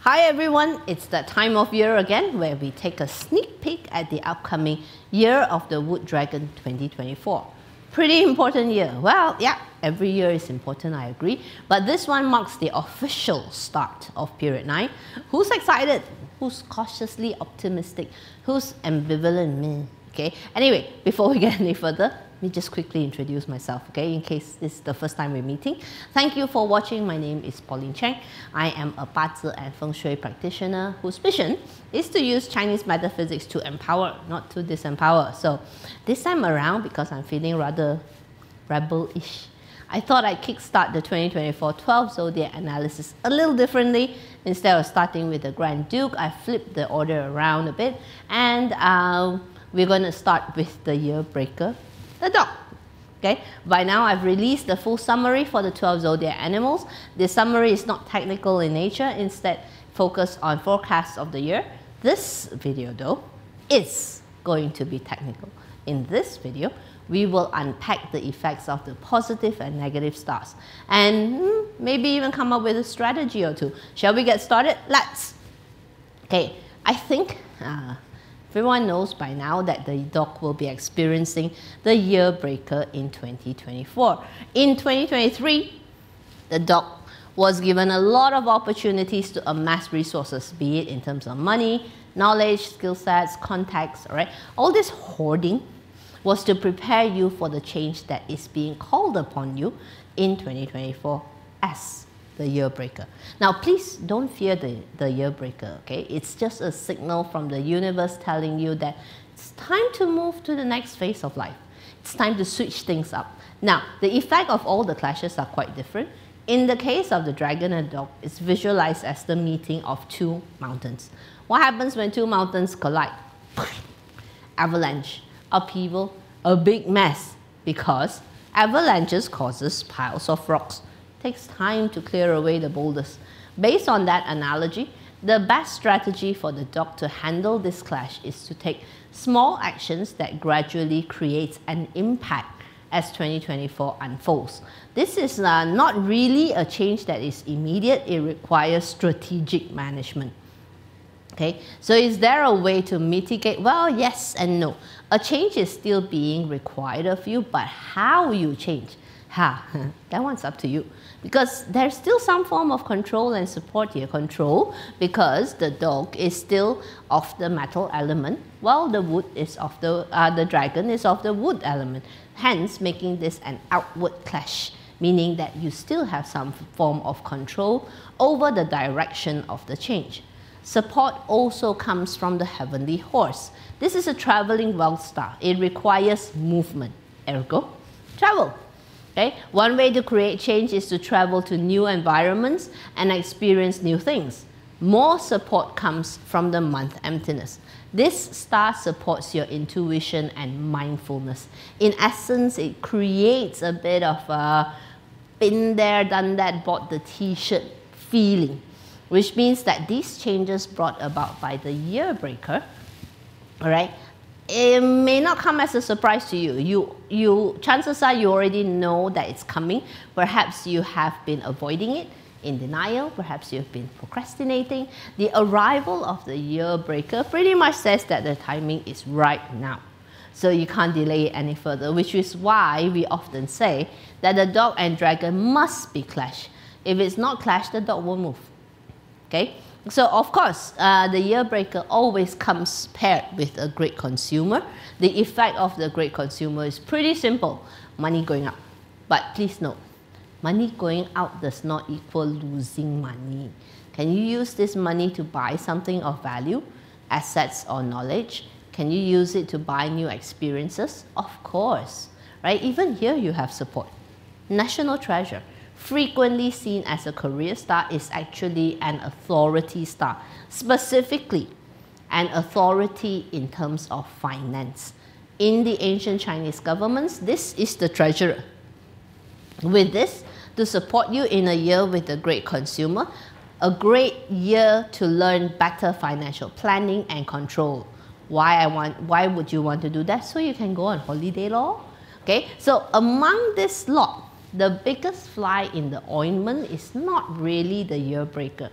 Hi everyone, it's that time of year again where we take a sneak peek at the upcoming Year of the Wood Dragon 2024. Pretty important year. Well, yeah, every year is important, I agree. But this one marks the official start of Period 9. Who's excited? Who's cautiously optimistic? Who's ambivalent? Me. Okay. Anyway, before we get any further, let me just quickly introduce myself, okay, in case this is the first time we're meeting. Thank you for watching. My name is Pauline Cheng. I am a Bazi and Feng Shui practitioner whose mission is to use Chinese metaphysics to empower, not to disempower. So this time around, because I'm feeling rather rebel-ish, I thought I'd kickstart the 2024 12 Zodiac analysis a little differently. Instead of starting with the Grand Duke, I flipped the order around a bit, and we're going to start with the Year Breaker, the dog. Okay, by now I've released the full summary for the 12 zodiac animals. This summary is not technical in nature, instead focus on forecasts of the year. This video though is going to be technical. In this video, we will unpack the effects of the positive and negative stars and maybe even come up with a strategy or two. Shall we get started? Let's. Okay, I think everyone knows by now that the dog will be experiencing the Year Breaker in 2024. In 2023, the dog was given a lot of opportunities to amass resources, be it in terms of money, knowledge, skill sets, contacts, all right? All this hoarding was to prepare you for the change that is being called upon you in 2024 as the Year Breaker. Now, please don't fear the Year Breaker, okay? It's just a signal from the universe telling you that it's time to move to the next phase of life. It's time to switch things up. Now, the effect of all the clashes are quite different. In the case of the dragon and dog, it's visualized as the meeting of two mountains. What happens when two mountains collide? Avalanche, upheaval, a big mess, because avalanches causes piles of rocks. Takes time to clear away the boulders. Based on that analogy, the best strategy for the dog to handle this clash is to take small actions that gradually create an impact as 2024 unfolds. This is not really a change that is immediate. It requires strategic management. Okay, so is there a way to mitigate? Well, yes and no. A change is still being required of you, but how you change? That one's up to you, because there's still some form of control and support here. Control, because the dog is still of the metal element, while the wood is of the dragon is of the wood element, hence making this an outward clash, meaning that you still have some form of control over the direction of the change. Support also comes from the heavenly horse. This is a traveling wealth star. It requires movement, ergo travel. Okay? One way to create change is to travel to new environments and experience new things. More support comes from the month emptiness. This star supports your intuition and mindfulness. In essence, it creates a bit of a been there, done that, bought the t-shirt feeling, which means that these changes brought about by the Year Breaker, all right, it may not come as a surprise to you. Chances are you already know that it's coming. Perhaps you have been avoiding it, in denial. Perhaps you've been procrastinating. The arrival of the Year Breaker pretty much says that the timing is right now. So you can't delay it any further, which is why we often say that the dog and dragon must be clashed. If it's not clashed, the dog won't move. Okay? So of course, the Year Breaker always comes paired with a great consumer. The effect of the great consumer is pretty simple. Money going up. But please note, money going out does not equal losing money. Can you use this money to buy something of value, assets or knowledge? Can you use it to buy new experiences? Of course. Right? Even here you have support. National treasure, frequently seen as a career star, is actually an authority star, specifically an authority in terms of finance. In the ancient Chinese governments, this is the treasurer. With this, to support you in a year with a great consumer, a great year to learn better financial planning and control. Why would you want to do that? So you can go on holiday lor. Okay, so among this lot, the biggest fly in the ointment is not really the Year Breaker.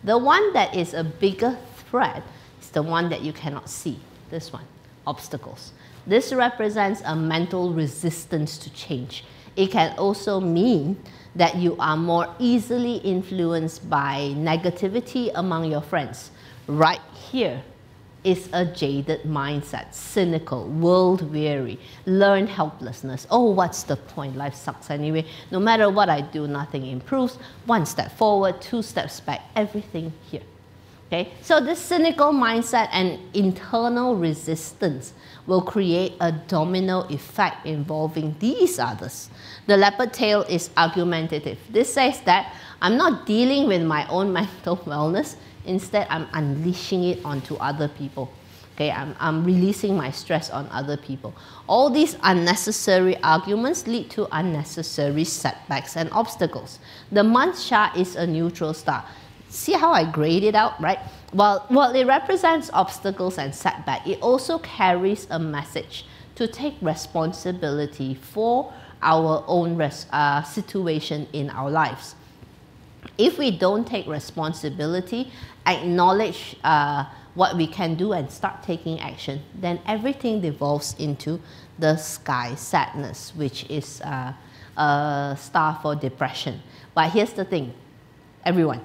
The one that is a bigger threat is the one that you cannot see, this one, obstacles. This represents a mental resistance to change. It can also mean that you are more easily influenced by negativity among your friends. Right here is a jaded mindset, cynical, world-weary, learned helplessness. Oh, what's the point? Life sucks anyway. No matter what I do, nothing improves. One step forward, two steps back, everything here. Okay? So this cynical mindset and internal resistance will create a domino effect involving these others. The leopard tail is argumentative. This says that I'm not dealing with my own mental wellness. Instead, I'm unleashing it onto other people. Okay, I'm releasing my stress on other people. All these unnecessary arguments lead to unnecessary setbacks and obstacles. The month chart is a neutral star. See how I grayed it out, right? While it represents obstacles and setback, it also carries a message to take responsibility for our own situation in our lives. If we don't take responsibility, acknowledge what we can do and start taking action, then everything devolves into the sky sadness, which is a star for depression. But here's the thing, everyone,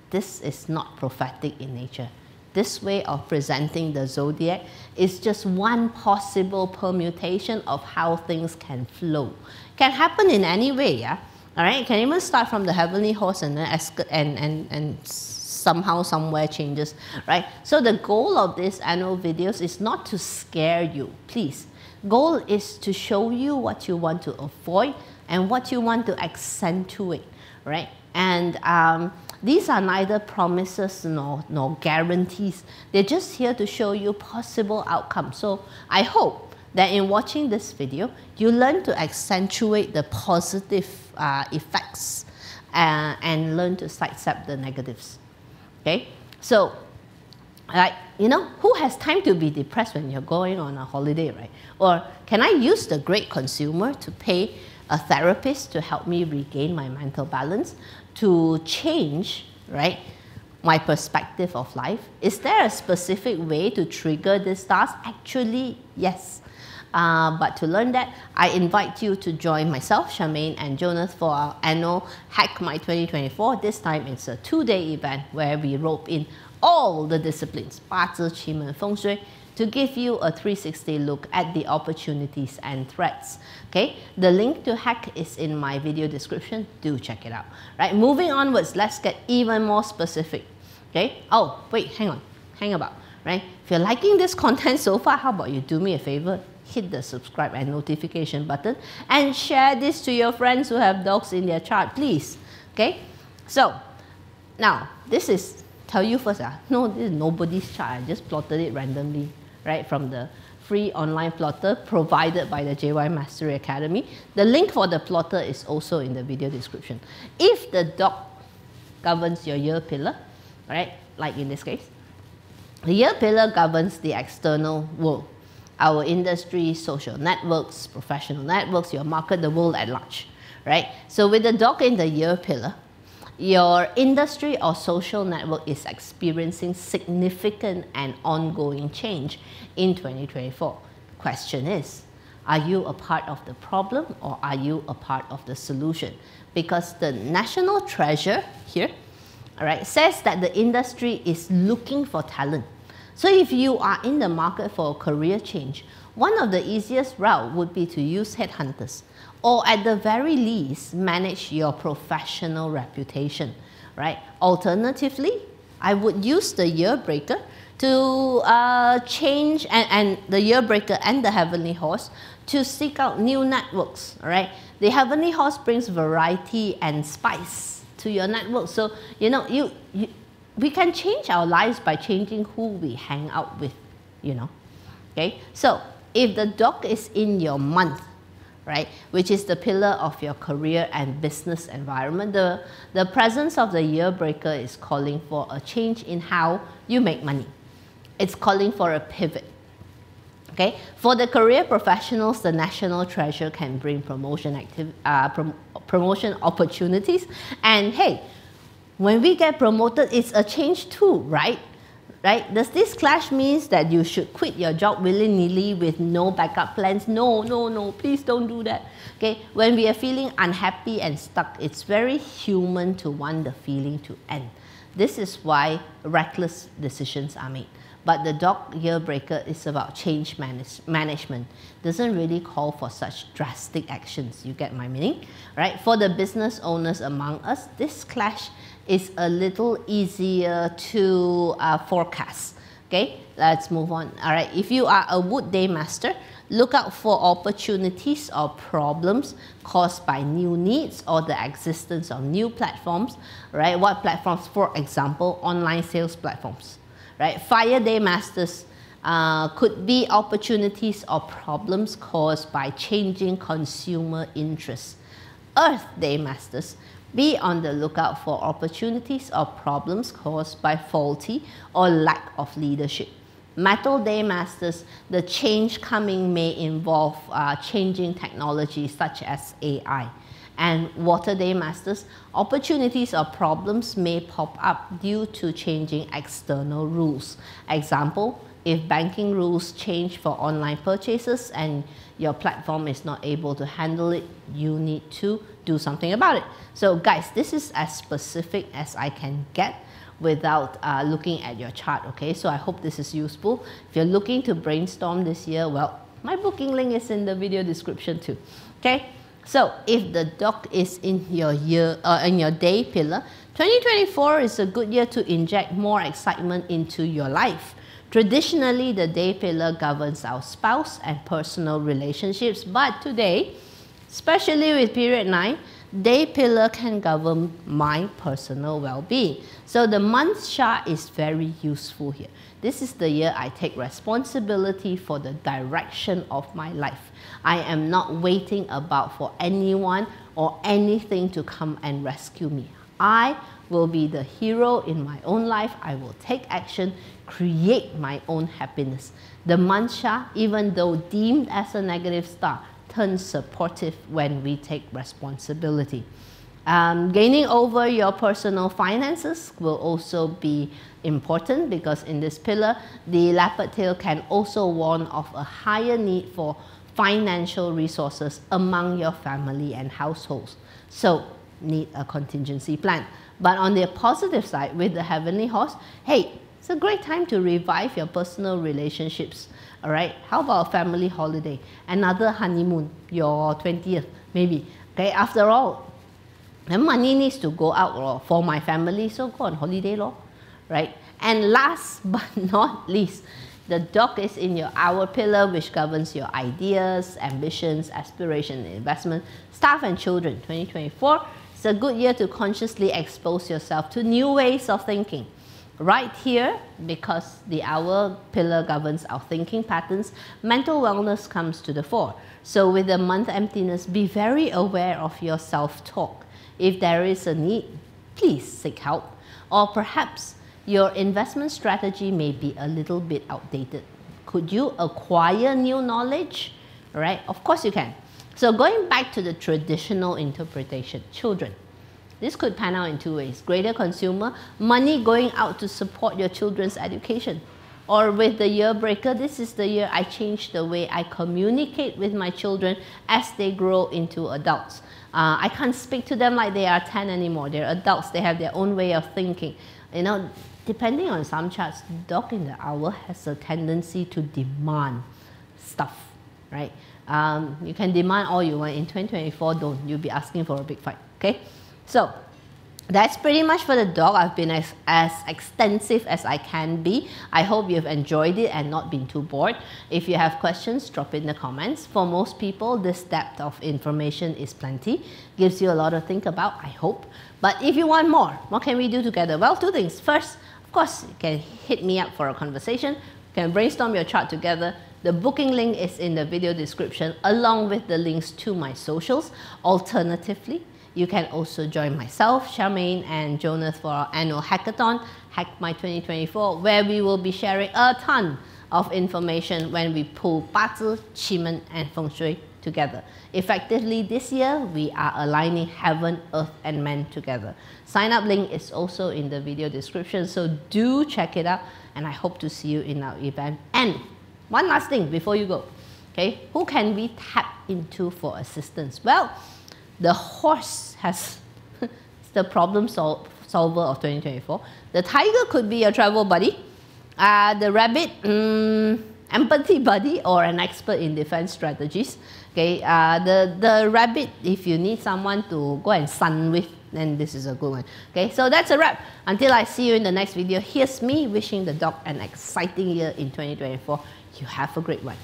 this is not prophetic in nature. This way of presenting the zodiac is just one possible permutation of how things can flow. Can happen in any way, yeah? All right, it can even start from the heavenly horse and then and somehow, somewhere changes, right? So the goal of these annual videos is not to scare you, please. Goal is to show you what you want to avoid and what you want to accentuate, right? And these are neither promises nor guarantees. They're just here to show you possible outcomes. So I hope that in watching this video, you learn to accentuate the positive effects and learn to sidestep the negatives. Okay? So, like, you know, who has time to be depressed when you're going on a holiday, right? Or can I use the great consumer to pay a therapist to help me regain my mental balance, to change, right, my perspective of life? Is there a specific way to trigger these stars? Actually, yes. But to learn that, I invite you to join myself, Charmaine, and Jonas for our annual Hack My 2024. This time it's a 2-day event where we rope in all the disciplines, 八字, qi men, feng shui, to give you a 360 look at the opportunities and threats. Okay, the link to Hack is in my video description. Do check it out. Right, moving onwards, let's get even more specific. Okay, oh wait, hang about. Right, if you're liking this content so far, how about you do me a favor? Hit the subscribe and notification button and share this to your friends who have dogs in their chart, please. Okay, so now this is, tell you first, no, this is nobody's chart. I just plotted it randomly, right, from the free online plotter provided by the JY Mastery Academy. The link for the plotter is also in the video description. If the dog governs your year pillar, right, like in this case, the year pillar governs the external world, our industry, social networks, professional networks, your market, the world at large, right? So with the dog in the year pillar, your industry or social network is experiencing significant and ongoing change in 2024. Question is, are you a part of the problem or are you a part of the solution? Because the national treasure here, all right, says that the industry is looking for talent. So if you are in the market for a career change, one of the easiest route would be to use headhunters, or at the very least, manage your professional reputation, right? Alternatively, I would use the year breaker to change, and the year breaker and the heavenly horse to seek out new networks, all right? The heavenly horse brings variety and spice to your network. So, you know, we can change our lives by changing who we hang out with, you know, okay? So if the dog is in your month, right, which is the pillar of your career and business environment, the presence of the year breaker is calling for a change in how you make money. It's calling for a pivot. Okay, for the career professionals, the national treasure can bring promotion opportunities. And hey, When we get promoted, it's a change too, right? Right? Does this clash means that you should quit your job willy-nilly with no backup plans? No, no, no, please don't do that. Okay, when we are feeling unhappy and stuck, it's very human to want the feeling to end. This is why reckless decisions are made. But the dog year breaker is about change management. Doesn't really call for such drastic actions. You get my meaning? Right? For the business owners among us, this clash is a little easier to forecast. Okay, let's move on. All right, if you are a Wood Day Master, look out for opportunities or problems caused by new needs or the existence of new platforms. Right? What platforms? For example, online sales platforms. Right? Fire Day Masters could be opportunities or problems caused by changing consumer interests. Earth Day Masters, be on the lookout for opportunities or problems caused by faulty or lack of leadership. Metal Day Masters, the change coming may involve changing technology such as AI. And Water Day Masters, opportunities or problems may pop up due to changing external rules. Example, if banking rules change for online purchases and your platform is not able to handle it, you need to do something about it. So guys, this is as specific as I can get without looking at your chart, okay? So I hope this is useful. If you're looking to brainstorm this year, well, my booking link is in the video description too, okay? So if the dog is in your year in your day pillar, 2024 is a good year to inject more excitement into your life. Traditionally, the day pillar governs our spouse and personal relationships, but today, especially with period 9, day pillar can govern my personal well-being. So the month chart is very useful here. This is the year I take responsibility for the direction of my life. I am not waiting about for anyone or anything to come and rescue me. I will be the hero in my own life. I will take action, create my own happiness. The mantra, even though deemed as a negative star, turns supportive when we take responsibility. Gaining over your personal finances will also be important because in this pillar, the leopard tail can also warn of a higher need for financial resources among your family and households. So, need a contingency plan. But on the positive side, with the heavenly horse, hey, it's a great time to revive your personal relationships. All right, how about a family holiday? Another honeymoon, your 20th, maybe. Okay, after all, the money needs to go out for my family, so go on holiday, right? And last but not least, the dog is in your hour pillar, which governs your ideas, ambitions, aspiration, investment, staff and children. 2024 is a good year to consciously expose yourself to new ways of thinking. Right here, because the hour pillar governs our thinking patterns, mental wellness comes to the fore. So with the month emptiness, be very aware of your self-talk. If there is a need, please seek help. Or perhaps your investment strategy may be a little bit outdated. Could you acquire new knowledge? Right? Of course you can. So going back to the traditional interpretation, children. This could pan out in two ways. Greater consumer, money going out to support your children's education. Or with the year breaker, this is the year I change the way I communicate with my children as they grow into adults. I can't speak to them like they are 10 anymore. They're adults. They have their own way of thinking. You know, depending on some charts, dog in the hour has a tendency to demand stuff, right? You can demand all you want. In 2024, don't. You'll be asking for a big fight, okay? So that's pretty much for the dog. I've been as extensive as I can be. I hope you've enjoyed it and not been too bored. If you have questions, drop in the comments. For most people, this depth of information is plenty. Gives you a lot to think about, I hope. But if you want more, what can we do together? Well, two things. First, of course, you can hit me up for a conversation. You can brainstorm your chart together. The booking link is in the video description along with the links to my socials. Alternatively, you can also join myself, Charmaine, and Jonas for our annual hackathon, Hack My 2024, where we will be sharing a ton of information when we pull 八字, Qi Men, and Feng Shui together. Effectively, this year, we are aligning heaven, earth, and man together. Sign up link is also in the video description, so do check it out, and I hope to see you in our event. And one last thing before you go, okay? Who can we tap into for assistance? Well, the horse has the problem solver of 2024. The tiger could be a travel buddy. The rabbit, empathy buddy, or an expert in defense strategies. Okay, the rabbit, if you need someone to go and sun with, then this is a good one. Okay, so that's a wrap. Until I see you in the next video, here's me wishing the dog an exciting year in 2024. You have a great one.